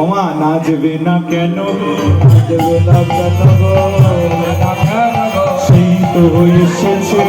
ওমা নাচবে না কেন, নাচবে না কেন গো, সেই তো এসেছে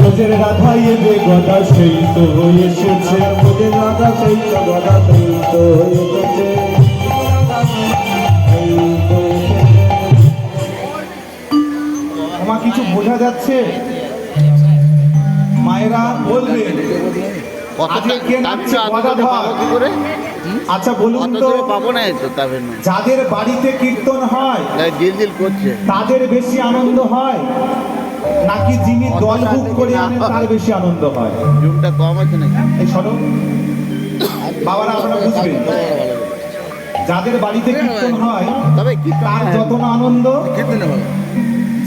রোজের রাধা এবে গদা, সেই তো এসেছে রোজের রাধা, সেই তো গদা, সেই তো এসেছে। ওমা কিছু বোঝা যাচ্ছে? মায়েরা বলবে আচ্ছা বলুন তো, যাদের বাড়িতে কীর্তন হয় তাদের বেশি আনন্দ হয় নাকি যিনি দল বুক করে আনেন তার বেশি আনন্দ হয়? এই শোনো বাবারা, আপনারা বুঝবেন, যাদের বাড়িতে কীর্তন হয় তার যত না আনন্দ,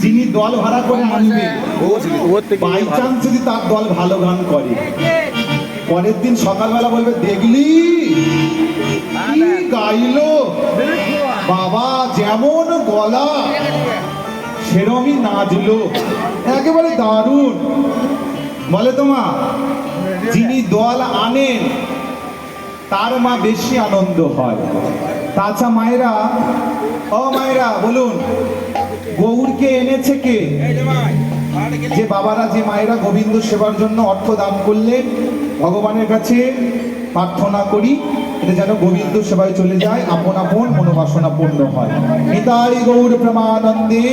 যিনি দল ভাড়া করে আনবে বাই চান্স যদি তার দল ভালো গান করে, পরের দিন সকালবেলা বলবে দেখলি কি গাইলো বাবা, যেমন গলা সেরমই নাচলো, একেবারে দারুণ। বলে তো মা, যিনি দল আনেন তার মা বেশি আনন্দ হয়। তাছাড়া মায়েরা, ও মায়েরা বলুন, গৌরকে এনেছে কে? যে বাবারা, যে মায়েরা গোবিন্দ সেবার জন্য অর্থ দান করলেন, ভগবানের কাছে প্রার্থনা করি এটা যেন গোবিন্দ সেবায় চলে যায়, আপন আপন মনোবাসনা পূর্ণ হয়। নিতাই গৌর প্রেমানন্দে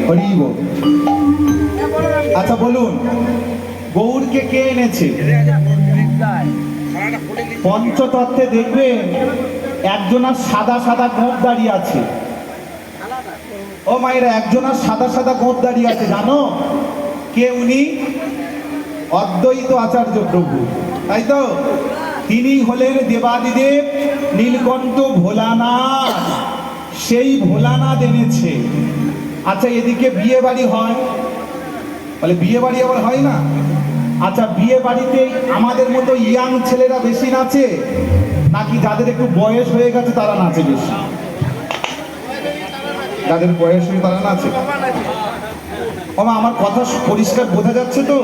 হরি বল। আচ্ছা বলুন, গৌরকে কে এনেছে? পঞ্চতত্ত্বে দেখবেন একজনের সাদা সাদা গোঁফ দাঁড়িয়ে আছে। ও মায়েরা, একজনের সাদা সাদা গোঁফ দাঁড়িয়ে আছে, জানো কে উনি? অদ্বৈত আচার্য প্রভু, তাই তো? তিনি হলেন দেবাদিদেব নীলকণ্ঠ ভোলানাথ, সেই ভোলানাথ এনেছে। আচ্ছা এদিকে বিয়ে বাড়ি হয়, বলে বিয়ে বাড়ি আবার হয় না? আচ্ছা বিয়ে বাড়িতে আমাদের মতো ইয়াং ছেলেরা বেশি নাচে নাকি যাদের একটু বয়স হয়ে গেছে তারা নাচে বেশি? যাদের বয়স হয়ে তারা নাচে। আমার কথা পরিষ্কার বোঝা যাচ্ছে তো?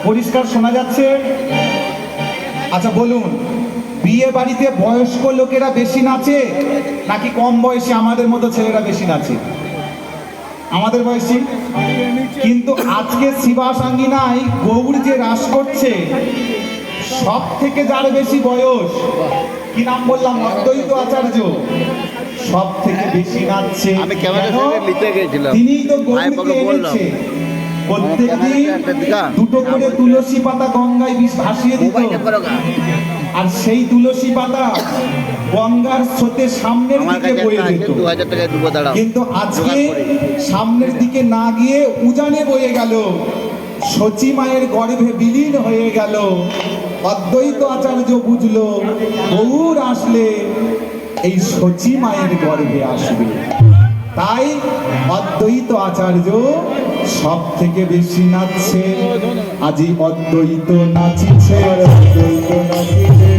পরিষ্কার শোনা যাচ্ছে? আচ্ছা বলুন, বিয়ে বাড়িতে বয়স্ক লোকেরা বেশি নাচে নাকি কম বয়সী আমাদের মতো ছেলেরা বেশি নাচে? আমাদের বয়সী। কিন্তু আজকে শিবাসাঙ্গিনায় গৌর যে রাস করছে, সব থেকে যার বেশি বয়স, কি নাম বললাম? অদ্বৈত আচার্য, সব থেকে বেশি নাচছে। তিনিই তো গৌরকে এনেছে। প্রত্যেকদিন দুটো করে তুলসী পাতা গঙ্গায় ভাসিয়ে দিত, আর সেই তুলসী পাতা গঙ্গার স্রোতের সামনের দিকে বয়ে যেত। কিন্তু আজকে সামনের দিকে না গিয়ে উজানে বয়ে গেল, সচী মায়ের গর্ভে বিলীন হয়ে গেল। অদ্বৈত আচার্য বুঝলো গৌর আসলে এই সচী মায়ের গর্ভে আসবে, তাই অদ্বৈত আচার্য সব থেকে বেশি নাচছে। আজি অদ্বৈত নাচিছে, অদ্বৈত নাচিছে,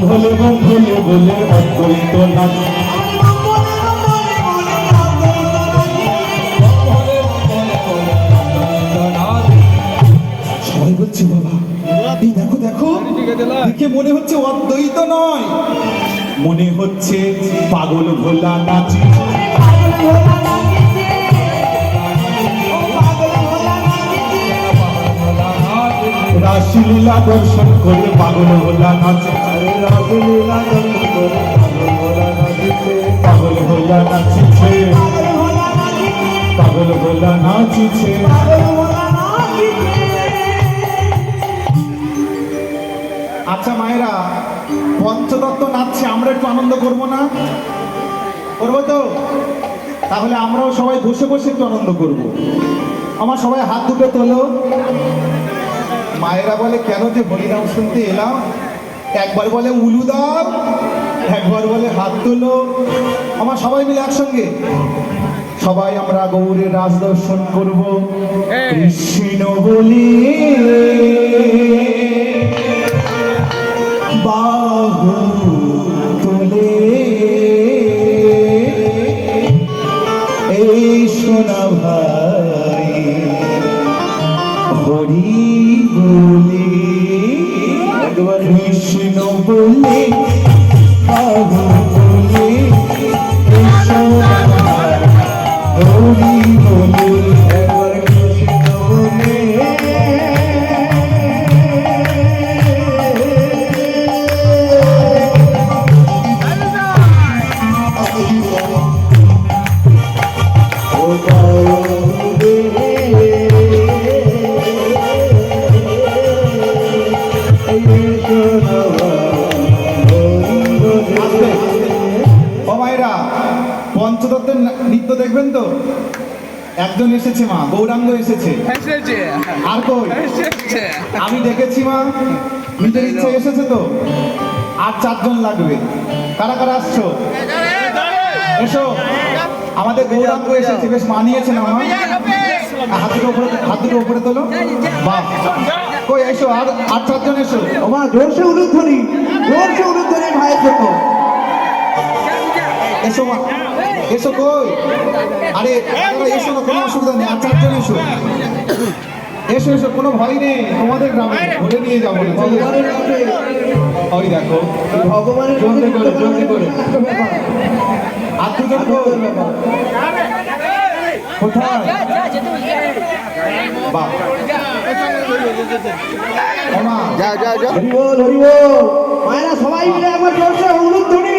বলে বলে বলে অদ্বৈত নাচ। সবাই বলছে বাবা এই দেখো দেখো, দেখে মনে হচ্ছে অদ্বৈত নয়, মনে হচ্ছে পাগল ভোলা নাচি। রাসলীলা দর্শন করে পাগল ভোলা নাচে, রাসলীলা দর্শন করে পাগল ভোলা নাচিছে, পাগল ভোলা নাচিছে। আচ্ছা মায়েরা, পঞ্চতত্ত্ব নাচছে, আমরা একটু আনন্দ করবো না? করবো তো? তাহলে আমরাও সবাই বসে বসে একটু আনন্দ করবো। আমার সবাই হাত দুটো তোলো। মায়েরা বলে কেন যে হরিনাম শুনতে এলাম, একবার বলে উলু দাও, একবার বলে হাত তোলো। আমার সবাই মিলে একসঙ্গে সবাই আমরা গৌরের রাজ দর্শন করবো। কৃষ্ণ বলি বাহু তোলে, এই সোনা ভাই হরি বলে কৃষ্ণ বলে বাবু বলে হরি বলে একবার কৃষ্ণ বলে পঞ্চতত্ত্বের নৃত্য দেখবেন তো। একজন এসেছে মা, গৌরাঙ্গ এসেছে। আর কই? আমি দেখেছি মা, নিজের ইচ্ছা এসেছে তো। আর 4 জন লাগবে। কারা কারা আসছো? এসো। আমাদের গৌরাঙ্গ এসেছে, বেশ মানিয়েছে না মা? হাত দুটো উপরে তোলো। বাহ, কই এসো, আর 4 জন এসো। ও মা, জোরসে উলুধ্বনি ভাইয়ের জন্য। এসো মা, এসো। কই? আরে এসো না, কোনো অসুবিধা নেই। আর 4 জন এসো। এসো এসো, কোনো ভয় নেই। তোমাদের গ্রামে ধরে নিয়ে যাবো। ওই দেখো, ভগবানের জলদি করে আর 2 জন কোথায়? বাহ, মায়েরা সবাই মিলে একবার জোরসে উলুধ্বনি।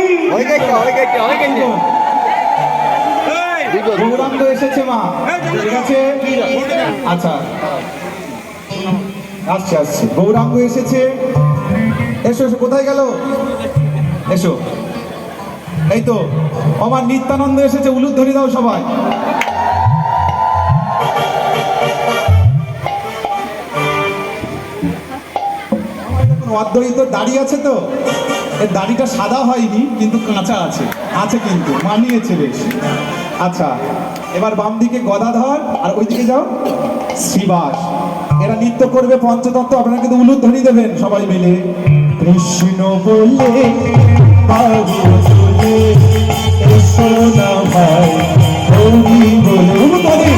গৌরাঙ্গ এসেছে মা, ঠিক আছে? আচ্ছা, আসছে। গৌরাঙ্গ এসেছে। এসো এসো, কোথায় গেল? এসো। এই তো আমার নিত্যানন্দ এসেছে, উলুধ্বনি দাও সবাই। অদ্বৈত দাড়ি আছে তো, এর দাড়িটা সাদা হয়নি কিন্তু কাঁচা আছে কিন্তু মানিয়েছে বেশ। আচ্ছা, এবার বাম দিকে গদাধর আর ওইদিকে যাও শ্রীবাস। এরা নৃত্য করবে পঞ্চতত্ত্ব, আপনারা কিন্তু উলুধ্বনি দেবেন সবাই মিলে। কৃষ্ণ বলে বাবু বলে এসো না ভাই, হরি বলে উলুধ্বনি।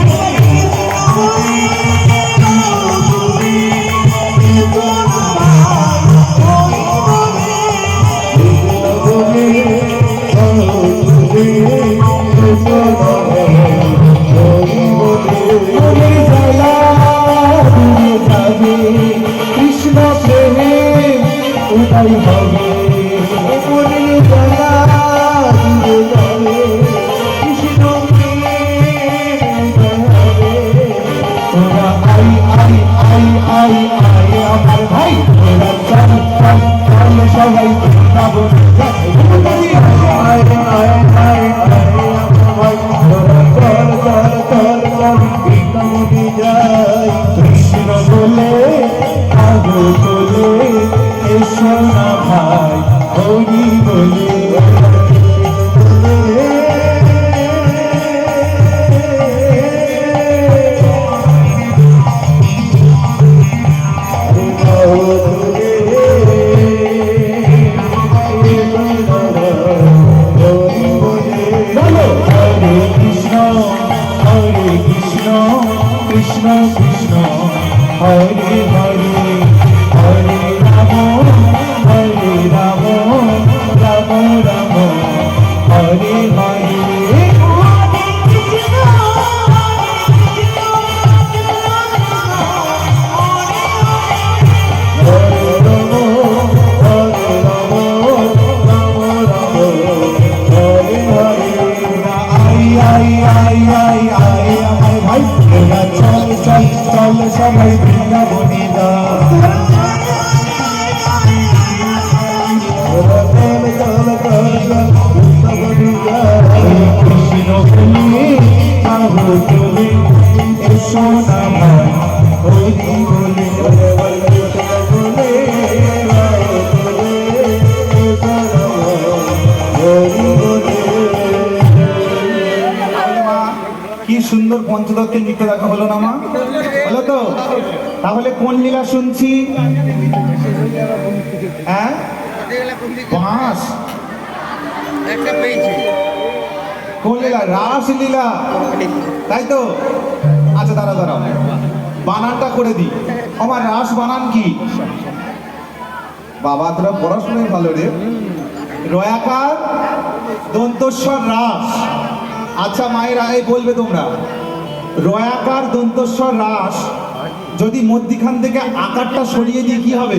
কৃষ্ণ প্রেমে উদয় হবে, কৃষ্ণ প্রেমে তোরা আই আমার ভাই, তোরা চল সবাই যাবো। কৃষ্ণ বলে আগো বলে এসো না ভাই, হরি বলে কৃষ্ণ কৃষ্ণ হরে হরে, হরে রাম রাম রাম হরে হরে। চল সবাই বৃন্দাবনে যা, কৃষ্ণ বলে আবো চলে এসো না ভাই, হরি বলে কি সুন্দর পঞ্চতত্ত্বের নৃত্য দেখা হলো না মা? হলো তো? তাহলে কোন লীলা শুনছি? হ্যাঁ, বাঁশ। কোন লীলা? রাস লীলা, তাই তো? আচ্ছা, দাঁড়াও বানানটা করে দিই। আমার রাস বানান কি? বাবা তোরা পড়াশোনায় ভালো রে। রয়াকার দন্তস্বর রাস। আচ্ছা মায়েরা এই বলবে তোমরা, রয়াকার দন্তস্বর রাস যদি মধ্যিখান থেকে আকারটা সরিয়ে দিই কি হবে?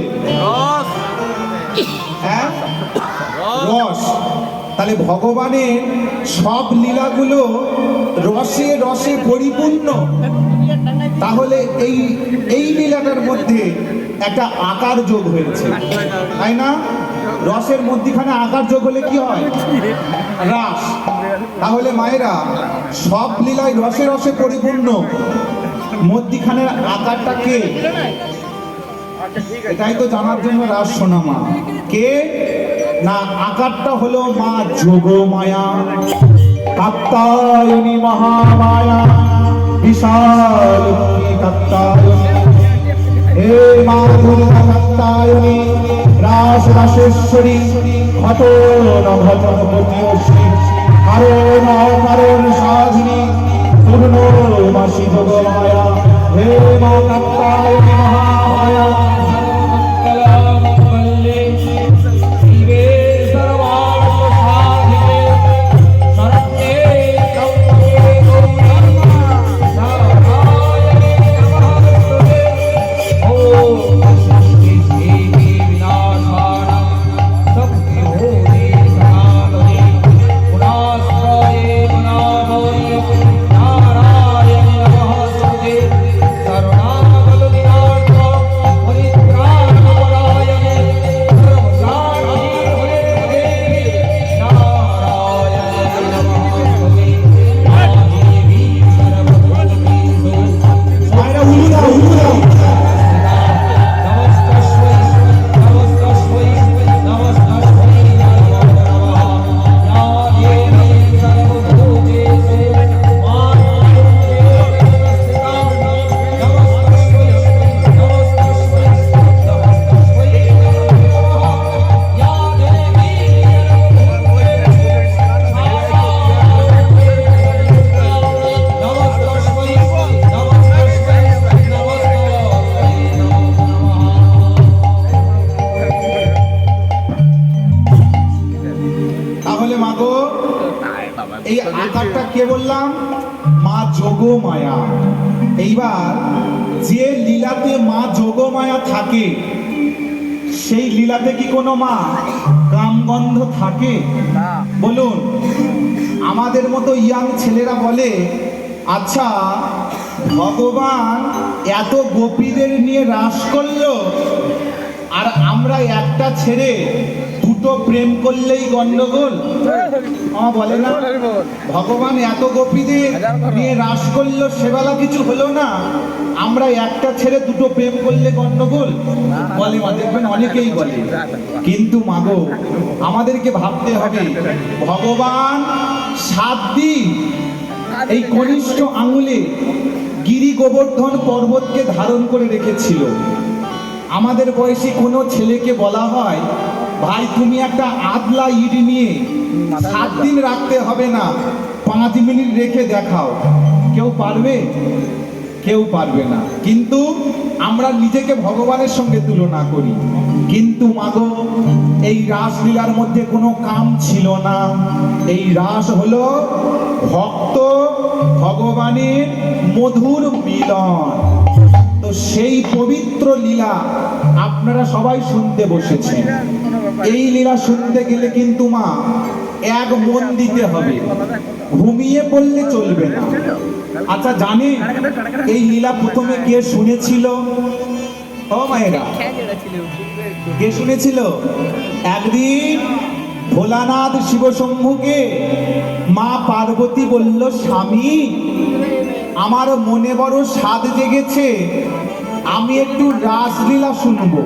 হ্যাঁ, রস। তাহলে ভগবানের সব লীলাগুলো রসে রসে পরিপূর্ণ। তাহলে এই লীলাটার মধ্যে একটা আকার যোগ হয়েছে, তাই না? রসের মধ্যখানে আকার যোগ হলে কি হয়? রাস। তাহলে মায়েরা সব লীলায় রসে রসে পরিপূর্ণ, মধ্যখানের আকারটা কে? এটাই তো জানার জন্য রাস শোনা। মা কে? না, আকারটা হলো মা যোগমায়া, কাত্তায়নী মহামায়া, বিশাল কাত্তায়নী। হে মা দুর্গা কাত্তায়নী, রাস রাসেশ্বরী, ঘটন ঘটন প্রতিয়সী, কারণ অকারণ সাধিনী, পূর্ণমাসী যোগমায়া। হে মা কাত্তায়নী মহামায়া, এই আকারটা কে বললাম? মা যোগমায়া। এইবার যে লীলাতে মা যোগমায়া থাকে, সেই লীলাতে কি কোনো মা কামগন্ধ থাকে? বলুন। আমাদের মতো ইয়াং ছেলেরা বলে, আচ্ছা ভগবান এত গোপীদের নিয়ে রাস করলো, আর আমরা একটা ছেড়ে দুটো প্রেম করলেই গন্ডগোল। বলে না, ভগবান এত গোপীদের নিয়ে রাস করলো, সেবেলা কিছু হলো না, আমরা একটা ছেড়ে দুটো প্রেম করলে গন্ডগোল বলে। মা দেখবেন অনেকেই বলে। কিন্তু মাগো, আমাদেরকে ভাবতে হবে, ভগবান 7 দিন এই কনিষ্ঠ আঙুলে গিরি গোবর্ধন পর্বতকে ধারণ করে রেখেছিল। আমাদের বয়সী কোনো ছেলেকে বলা হয়, ভাই তুমি একটা আদলা ইট নিয়ে 7 দিন রাখতে হবে না, 5 মিনিট রেখে দেখাও। কেউ পারবে? কেউ পারবে না। কিন্তু আমরা নিজেকে ভগবানের সঙ্গে তুলনা করি। কিন্তু মাগো, এই রাসলীলার মধ্যে কোনো কাম ছিল না। এই রাস হলো ভক্ত ভগবানের মধুর মিলন। তো সেই পবিত্র লীলা আপনারা সবাই শুনতে বসেছেন। এই লীলা শুনতে গেলে কিন্তু মা এক মন দিতে হবে, ঘুমিয়ে পড়লে চলবে না। আচ্ছা জানেন এই লীলা প্রথমে কে শুনেছিল? ও মায়েরা, কে শুনেছিল? একদিন ভোলানাথ শিবশম্ভুকে মা পার্বতী বলল, স্বামী আমার মনে বড় স্বাদ জেগেছে, আমি একটু রাসলীলা শুনবো।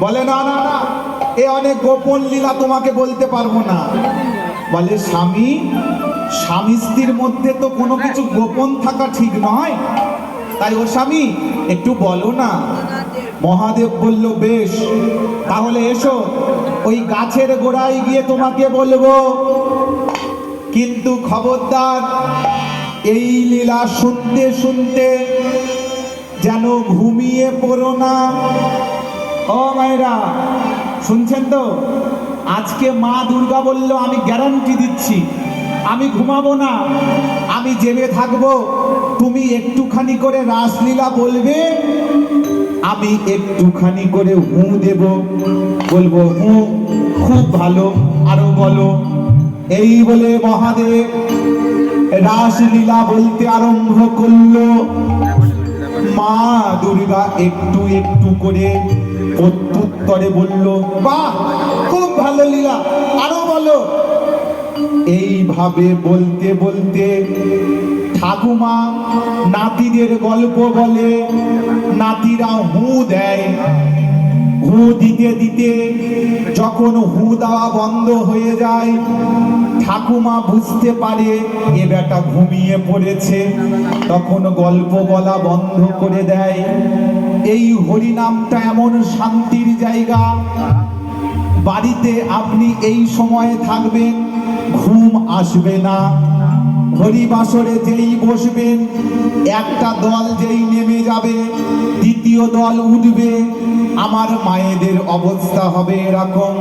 বলে না না না, এ অনেক গোপন লীলা, তোমাকে বলতে পারবো না। বলে স্বামী, স্বামী স্ত্রীর মধ্যে তো কোনো কিছু গোপন থাকা ঠিক নয়, তাই ও স্বামী একটু বলো না। মহাদেব বলল, বেশ তাহলে এসো, ওই গাছের গোড়ায় গিয়ে তোমাকে বলবো, কিন্তু খবরদার এই লীলা শুনতে শুনতে যেন ঘুমিয়ে পড়ো না। ও মায়েরা শুনছেন তো? আজকে মা দুর্গা বলল, আমি গ্যারান্টি দিচ্ছি আমি ঘুমাবো না, আমি জেগে থাকবো। তুমি একটুখানি করে রাসলীলা বলবে, আমি একটুখানি করে হু দেব, বলবো হু, খুব ভালো, আরো বলো। এই বলে মহাদেব রাসলীলা বলতে আরম্ভ করলো। মা দুর্গা একটু একটু করে প্রত্যুত্তরে বলল, বাহ, খুব ভালো লীলা, আরো বলো। এইভাবে বলতে বলতে ঠাকুমা নাতিদের গল্প বলে, নাতিরা হু দেয়। হু দিতে দিতে যখন হু দেওয়া বন্ধ হয়ে যায়, ঠাকুমা বুঝতে পারে এ বেটা ঘুমিয়ে পড়েছে, তখন গল্প বলা বন্ধ করে দেয়। এই হরিনামটা এমন শান্তির জায়গা, বাড়িতে আপনি এই সময়ে থাকবেন, ঘুম আসবে না। হরিবাসরে যেই বসবেন, একটা দল যেই নেমে যাবে, দ্বিতীয় দল উঠবে। আমার মায়েদের অবস্থা হবে এরকম।